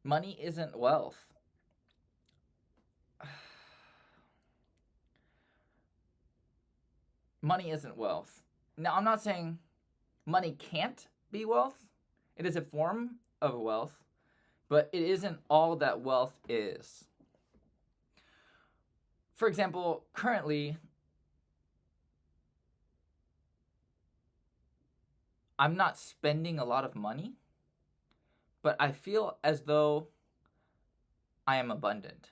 Money isn't wealth. Money isn't wealth. Now, I'm not saying money can't be wealth. It is a form of wealth, but it isn't all that wealth is. For example, currently, I'm not spending a lot of money, but I feel as though I am abundant.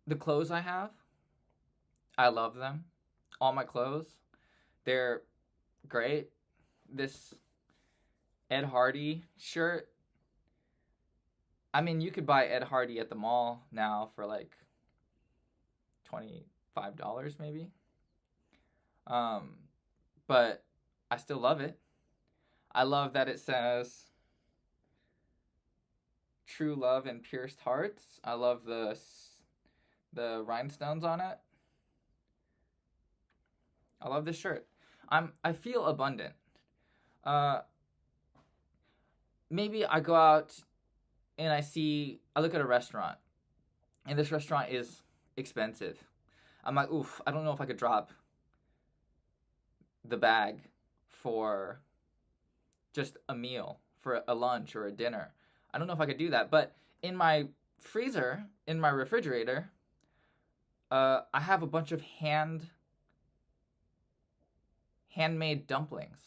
The clothes I have, I love them. All my clothes, they're great. This Ed Hardy shirt, I mean, you could buy Ed Hardy at the mall now for like $25 maybe. Um, but I still love it. I love that it says true love and pierced hearts. I love the rhinestones on it. I love this shirt. I feel abundant. Uh, Maybe I go out and I look at a restaurant, and this restaurant is expensive. I'm like, oof, I don't know if I could drop the bag for just a meal, for a lunch or a dinner. I don't know if I could do that. But in my freezer, in my refrigerator, I have a bunch of handmade dumplings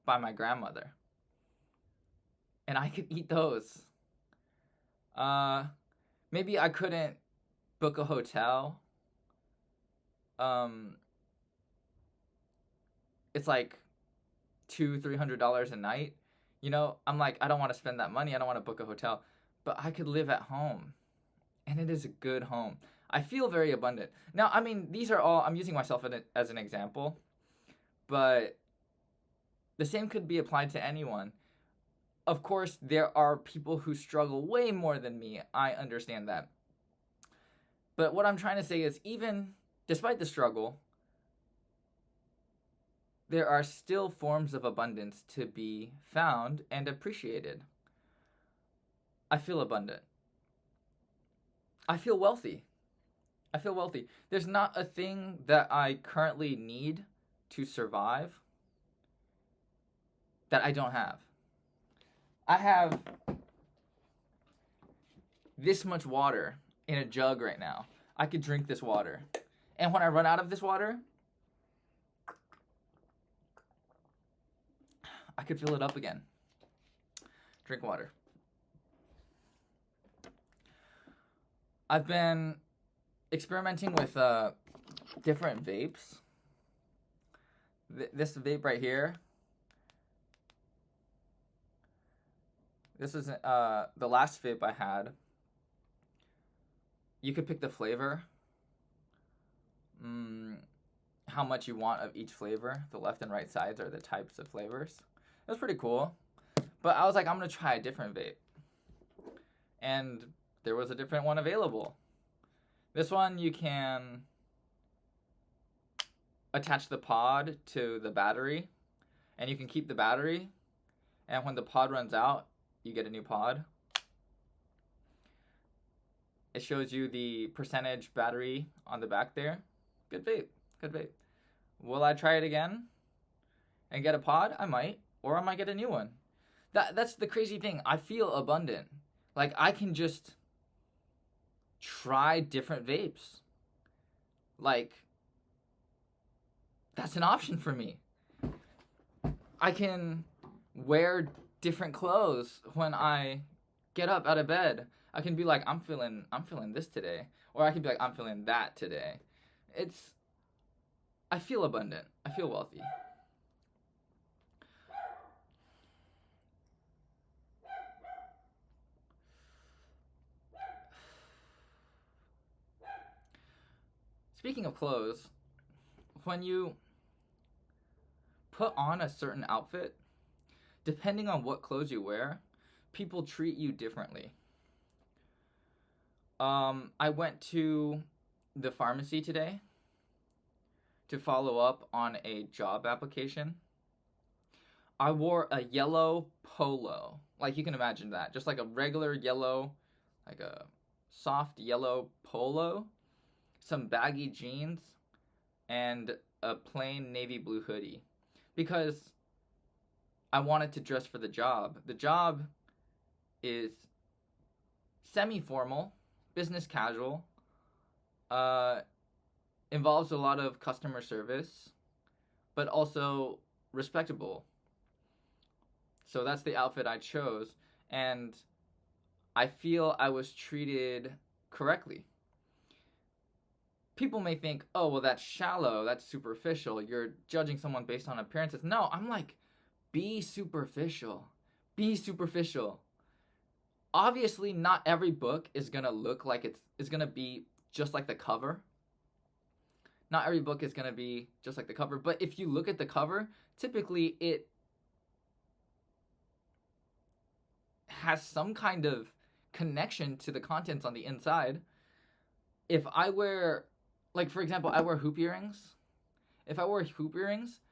by my grandmother, and I could eat those. Uh, Maybe I couldn't book a hotel. Um, it's like $200-300 a night. I'm like, I don't want to spend that money. I don't want to book a hotel, but I could live at home, and it is a good home. I feel very abundant. Now, I mean, these are all, I'm using myself as an example, but the same could be applied to anyone. Of course, there are people who struggle way more than me. I understand that. But what I'm trying to say is, even despite the struggle, there are still forms of abundance to be found and appreciated. I feel abundant. I feel wealthy. I feel wealthy. There's not a thing that I currently need to survive that I don't have. I have this much water in a jug right now. I could drink this water. And when I run out of this water, I could fill it up again. Drink water. I've been experimenting with different vapes. This vape right here. This is the last vape I had. You could pick the flavor. How much you want of each flavor. The left and right sides are the types of flavors. It was pretty cool. But I was like, I'm going to try a different vape. And there was a different one available. This one you can attach the pod to the battery, and you can keep the battery, and when the pod runs out, you get a new pod. It shows you the percentage battery on the back there. Good vape. Good vape. Will I try it again and get a pod? I might. Or I might get a new one. That's the crazy thing. I feel abundant. Like, I can just try different vapes. Like, that's an option for me. I can wear different clothes when I get up out of bed. I can be like, I'm feeling this today. Or I can be like, I'm feeling that today. I feel abundant. I feel wealthy. Speaking of clothes, when you put on a certain outfit, depending on what clothes you wear, people treat you differently. I went to the pharmacy today to follow up on a job application. I wore a yellow polo. Like you can imagine that. Just like a regular yellow, like a soft yellow polo, some baggy jeans, and a plain navy blue hoodie. Because I wanted to dress for the job. The job is semi formal, business casual, uh, involves a lot of customer service, but also respectable. So that's the outfit I chose, and I feel I was treated correctly. People may think, oh, well, that's shallow, that's superficial, you're judging someone based on appearances. No, I'm like, be superficial. Be superficial. Obviously, not every book is gonna look like it's gonna be just like the cover. Not every book is gonna be just like the cover, but if you look at the cover, typically it has some kind of connection to the contents on the inside. If I wear, like for example, I wear hoop earrings. If I wear hoop earrings,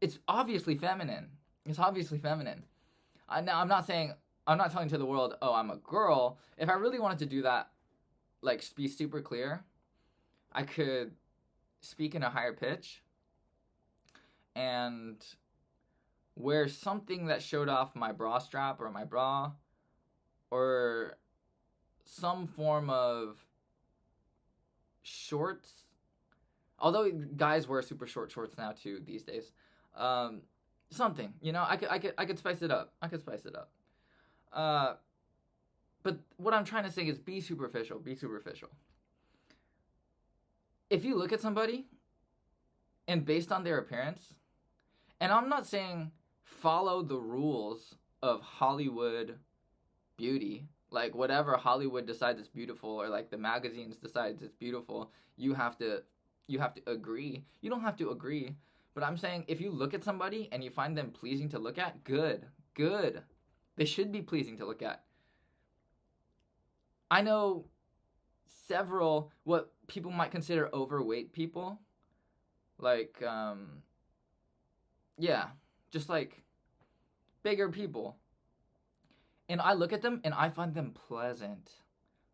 it's obviously feminine. It's obviously feminine. Now, I'm not telling to the world, oh, I'm a girl. If I really wanted to do that, like be super clear, I could speak in a higher pitch and wear something that showed off my bra strap or my bra or some form of shorts. Although guys wear super short shorts now too these days. Something, you know, I could spice it up. I could spice it up. But what I'm trying to say is be superficial. Be superficial. If you look at somebody and based on their appearance, and I'm not saying follow the rules of Hollywood beauty, like whatever Hollywood decides is beautiful or like the magazines decides it's beautiful, you have to agree. You don't have to agree, but I'm saying if you look at somebody and you find them pleasing to look at, good. They should be pleasing to look at. I know several what people might consider overweight people. Like, yeah, just like bigger people. And I look at them and I find them pleasant.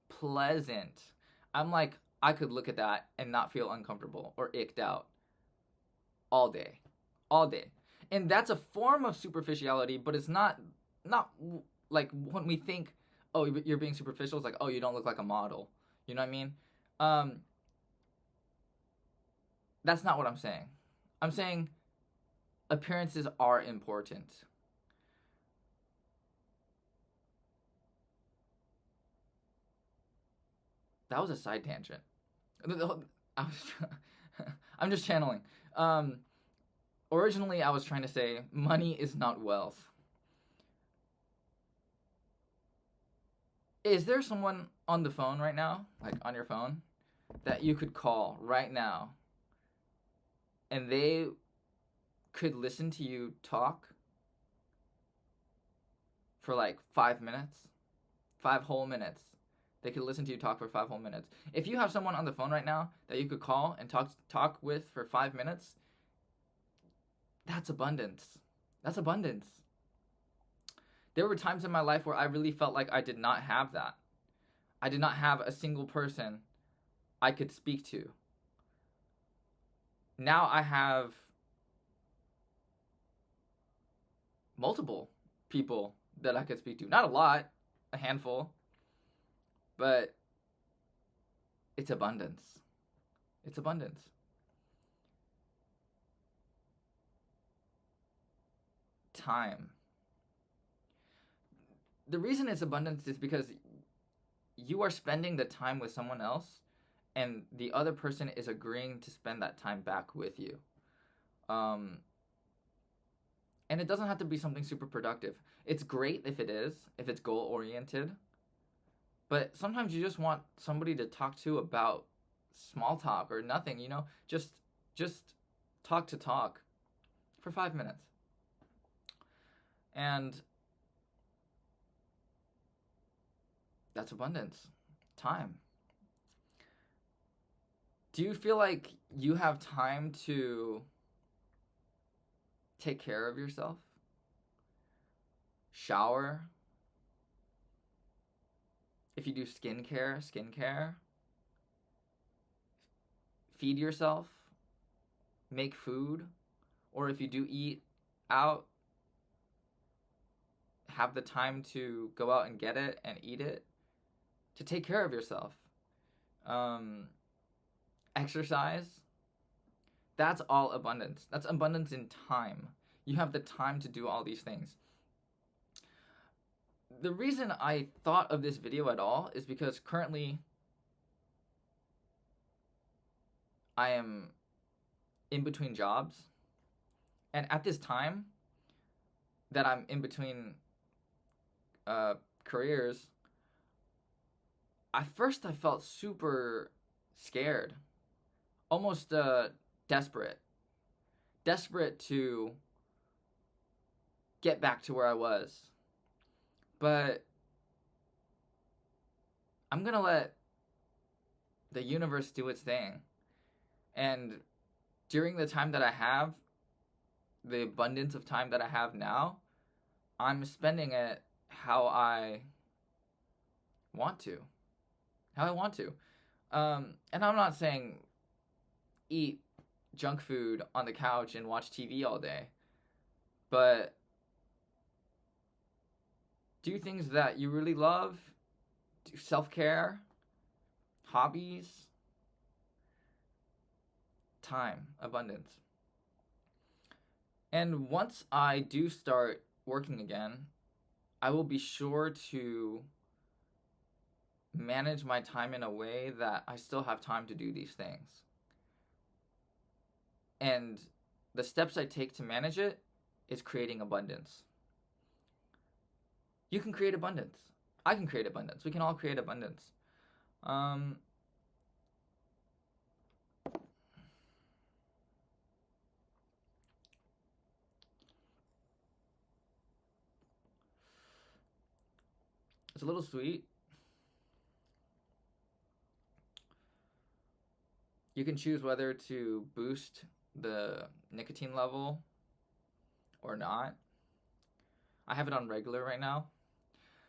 Pleasant. I'm like, I could look at that and not feel uncomfortable or icked out all day. All day. And that's a form of superficiality, but it's not like when we think, oh, you're being superficial, it's like, oh, you don't look like a model. You know what I mean? That's not what I'm saying. I'm saying appearances are important. That was a side tangent. I'm just channeling. Originally, I was trying to say money is not wealth. Is there someone on the phone right now, like on your phone, that you could call right now and they could listen to you talk for like 5 minutes? 5 whole minutes. They could listen to you talk for 5 whole minutes. If you have someone on the phone right now that you could call and talk with for 5 minutes, that's abundance. That's abundance. There were times in my life where I really felt like I did not have that. I did not have a single person I could speak to. Now I have multiple people that I could speak to. Not a lot, a handful, but it's abundance. It's abundance. Time. The reason it's abundance is because you are spending the time with someone else and the other person is agreeing to spend that time back with you. And it doesn't have to be something super productive. It's great if it is, if it's goal oriented. But sometimes you just want somebody to talk to about small talk or nothing, you know? Just talk to talk for 5 minutes. And that's abundance. Time. Do you feel like you have time to take care of yourself, shower. If you do skincare, feed yourself, make food, or if you do eat out, have the time to go out and get it and eat it, to take care of yourself. Exercise. That's all abundance. That's abundance in time. You have the time to do all these things. The reason I thought of this video at all is because currently I am in between jobs. And at this time that I'm in between careers, at first I felt super scared, almost desperate to get back to where I was. But I'm gonna let the universe do its thing. And during the time that I have, the abundance of time that I have now, I'm spending it how I want to. And I'm not saying eat junk food on the couch and watch TV all day, but do things that you really love, do self-care, hobbies, time, abundance. And once I do start working again, I will be sure to manage my time in a way that I still have time to do these things. And the steps I take to manage it is creating abundance. You can create abundance. I can create abundance. We can all create abundance. It's a little sweet. You can choose whether to boost the nicotine level or not. I have it on regular right now.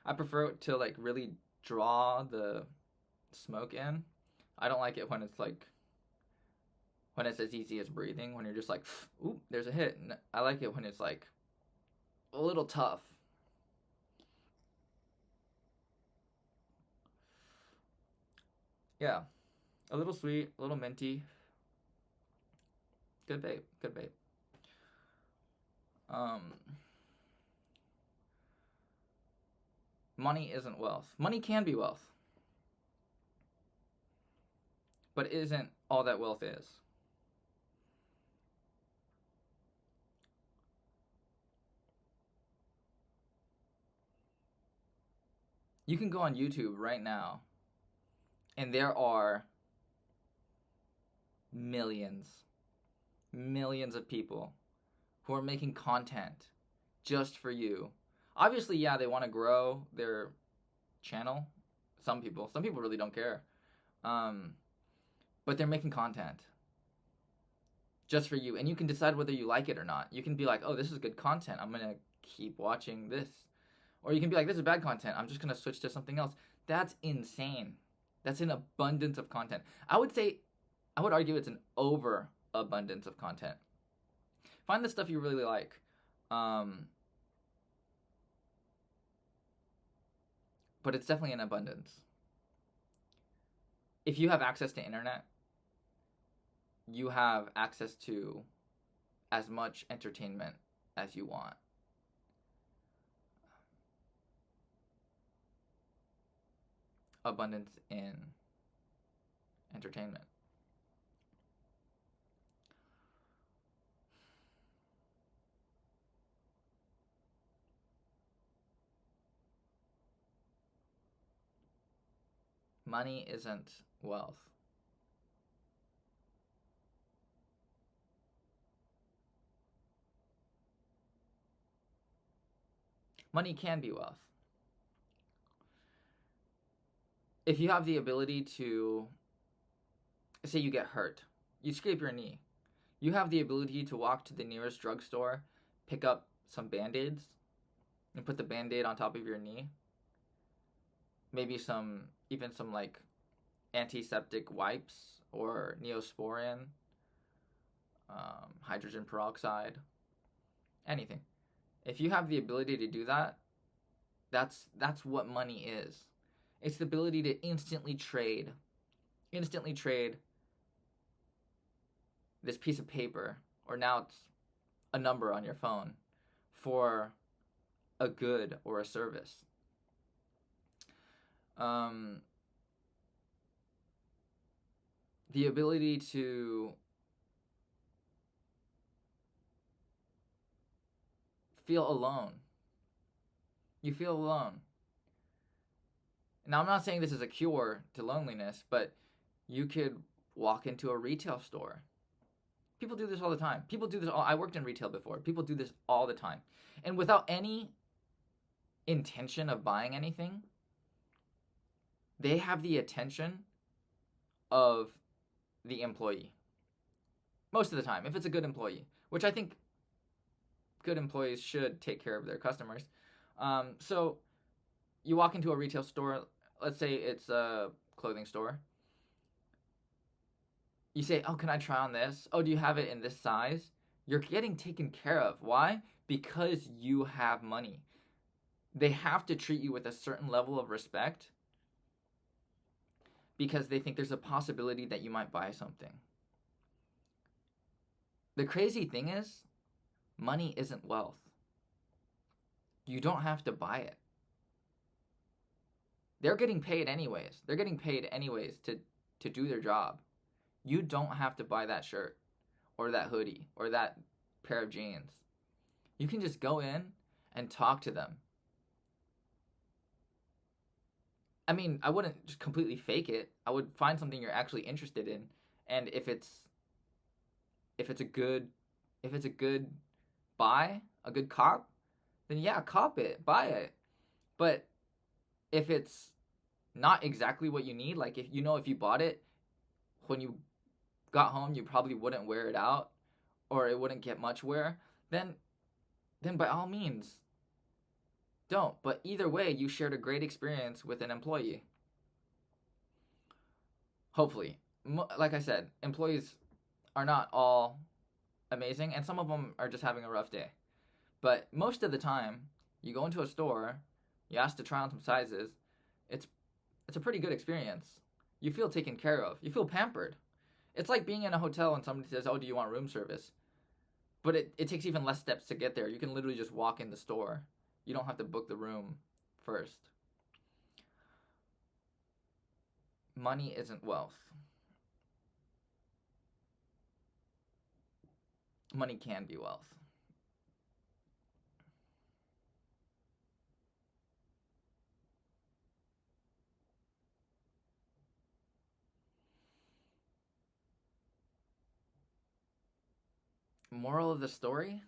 I prefer it to like really draw the smoke in. I don't like it when it's like, when it's as easy as breathing, when you're just like, oop, there's a hit. And I like it when it's like a little tough. Yeah, a little sweet, a little minty. Good vape, good vape. Money isn't wealth. Money can be wealth, but it isn't all that wealth is. You can go on YouTube right now, and there are millions of people who are making content just for you. Obviously, yeah, they want to grow their channel. Some people really don't care. But they're making content just for you, and you can decide whether you like it or not. You can be like, oh, this is good content, I'm gonna keep watching this. Or you can be like, this is bad content, I'm just gonna switch to something else. That's insane. That's an abundance of content. I would argue it's an overabundance of content. Find the stuff you really like. But it's definitely an abundance. If you have access to internet, you have access to as much entertainment as you want. Abundance in entertainment. Money isn't wealth. Money can be wealth. If you have the ability to, say you get hurt, you scrape your knee, you have the ability to walk to the nearest drugstore pick up some band-aids and put the band-aid on top of your knee. Maybe even some like antiseptic wipes or Neosporin, hydrogen peroxide, anything. If you have the ability to do that, that's what money is. It's the ability to instantly trade this piece of paper, or now it's a number on your phone, for a good or a service. The ability to feel alone. You feel alone. Now, I'm not saying this is a cure to loneliness, but you could walk into a retail store. People do this all the time. I worked in retail before. People do this all the time. And without any intention of buying anything, they have the attention of the employee. Most of the time, if it's a good employee, which I think good employees should take care of their customers. So you walk into a retail store, let's say it's a clothing store. You say, oh, can I try on this? Oh, do you have it in this size? You're getting taken care of. Why? Because you have money. They have to treat you with a certain level of respect because they think there's a possibility that you might buy something. The crazy thing is, money isn't wealth. You don't have to buy it. They're getting paid anyways. They're getting paid anyways to do their job. You don't have to buy that shirt or that hoodie or that pair of jeans. You can just go in and talk to them. I mean, I wouldn't just completely fake it. I would find something you're actually interested in, and if it's a good buy, a good cop, then yeah, cop it, buy it. But if it's not exactly what you need, like if you bought it when you got home, you probably wouldn't wear it out, or it wouldn't get much wear, then by all means, don't. But either way, you shared a great experience with an employee. Hopefully. Like I said, employees are not all amazing, and some of them are just having a rough day. But most of the time, you go into a store, you ask to try on some sizes, it's a pretty good experience. You feel taken care of. You feel pampered. It's like being in a hotel and somebody says, oh, do you want room service? But it takes even less steps to get there. You can literally just walk in the store. You don't have to book the room first. Money isn't wealth. Money can be wealth. Moral of the story?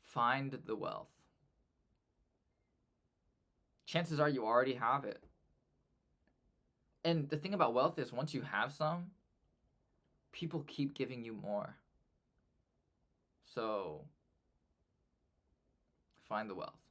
Find the wealth. Chances are you already have it. And the thing about wealth is once you have some, people keep giving you more. So, find the wealth.